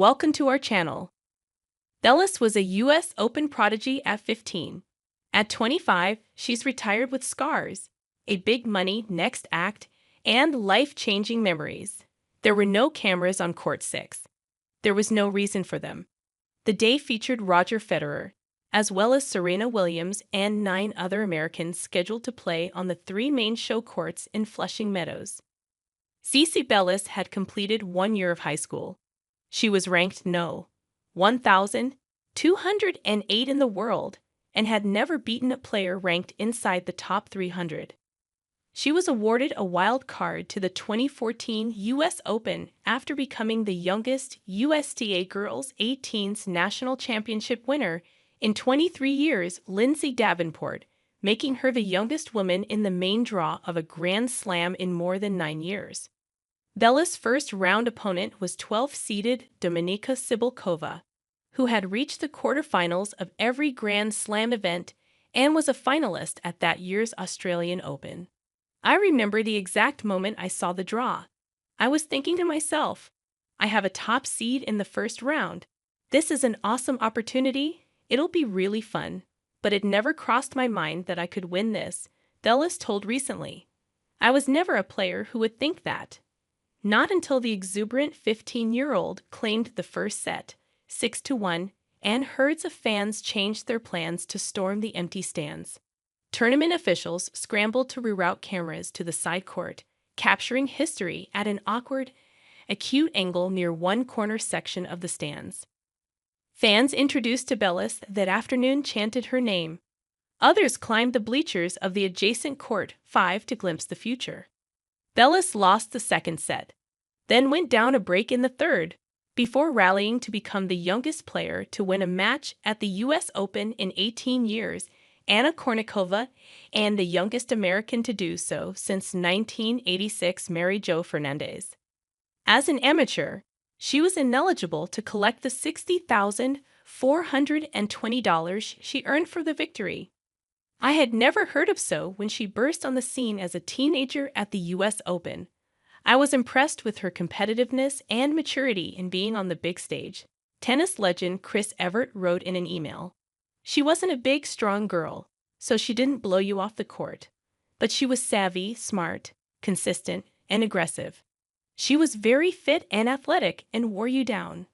Welcome to our channel. Bellis was a U.S. Open prodigy at 15. At 25, she's retired with scars, a big money next act, and life-changing memories. There were no cameras on Court 6. There was no reason for them. The day featured Roger Federer, as well as Serena Williams and 9 other Americans scheduled to play on the 3 main show courts in Flushing Meadows. CiCi Bellis had completed 1 year of high school. She was ranked No. 1,208 in the world and had never beaten a player ranked inside the top 300. She was awarded a wild card to the 2014 U.S. Open after becoming the youngest USTA Girls 18s National Championship winner in 23 years, Lindsay Davenport, making her the youngest woman in the main draw of a Grand Slam in more than 9 years. Bellis' first-round opponent was 12th-seeded Dominika Cibulkova, who had reached the quarterfinals of every Grand Slam event and was a finalist at that year's Australian Open. I remember the exact moment I saw the draw. I was thinking to myself, I have a top seed in the first round. This is an awesome opportunity. It'll be really fun. But it never crossed my mind that I could win this, Bellis told recently. I was never a player who would think that. Not until the exuberant 15-year-old claimed the first set, 6-1, and herds of fans changed their plans to storm the empty stands. Tournament officials scrambled to reroute cameras to the side court, capturing history at an awkward, acute angle near one corner section of the stands. Fans introduced to Bellis that afternoon chanted her name. Others climbed the bleachers of the adjacent court 5 to glimpse the future. Bellis lost the second set, then went down a break in the third, before rallying to become the youngest player to win a match at the U.S. Open in 18 years, Anna Kournikova, and the youngest American to do so since 1986 Mary Jo Fernandez. As an amateur, she was ineligible to collect the $60,420 she earned for the victory. I had never heard of so when she burst on the scene as a teenager at the U.S. Open. I was impressed with her competitiveness and maturity in being on the big stage, tennis legend Chris Evert wrote in an email. She wasn't a big, strong girl, so she didn't blow you off the court. But she was savvy, smart, consistent, and aggressive. She was very fit and athletic and wore you down.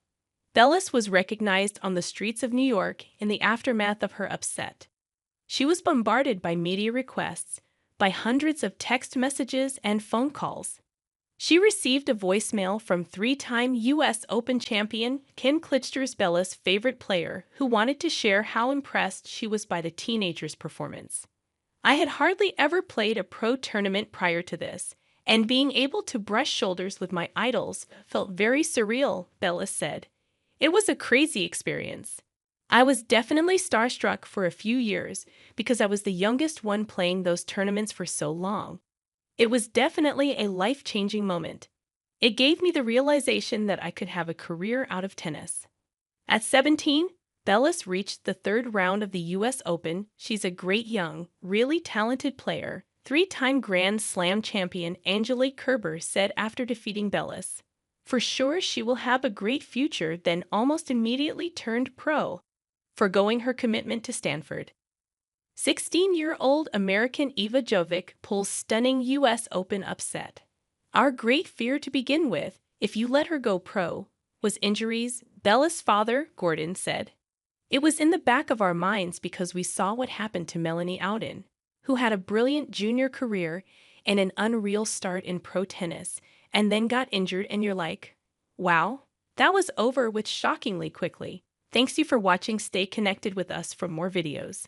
Bellis was recognized on the streets of New York in the aftermath of her upset. She was bombarded by media requests, by hundreds of text messages and phone calls. She received a voicemail from 3-time U.S. Open champion Ken Klitschner's Bellis' favorite player, who wanted to share how impressed she was by the teenager's performance. I had hardly ever played a pro tournament prior to this, and being able to brush shoulders with my idols felt very surreal, Bellis said. It was a crazy experience. I was definitely starstruck for a few years because I was the youngest one playing those tournaments for so long. It was definitely a life-changing moment. It gave me the realization that I could have a career out of tennis. At 17, Bellis reached the 3rd round of the U.S. Open. She's a great young, really talented player, 3-time Grand Slam champion Angelique Kerber said after defeating Bellis. For sure she will have a great future, then almost immediately turned pro, forgoing her commitment to Stanford. 16-year-old American Eva Jovic pulls stunning U.S. Open upset. Our great fear to begin with, if you let her go pro, was injuries, Bellis' father, Gordon, said. It was in the back of our minds because we saw what happened to Melanie Oudin, who had a brilliant junior career and an unreal start in pro tennis, and then got injured, and you're like, wow, that was over with shockingly quickly. Thanks you for watching. Stay connected with us for more videos.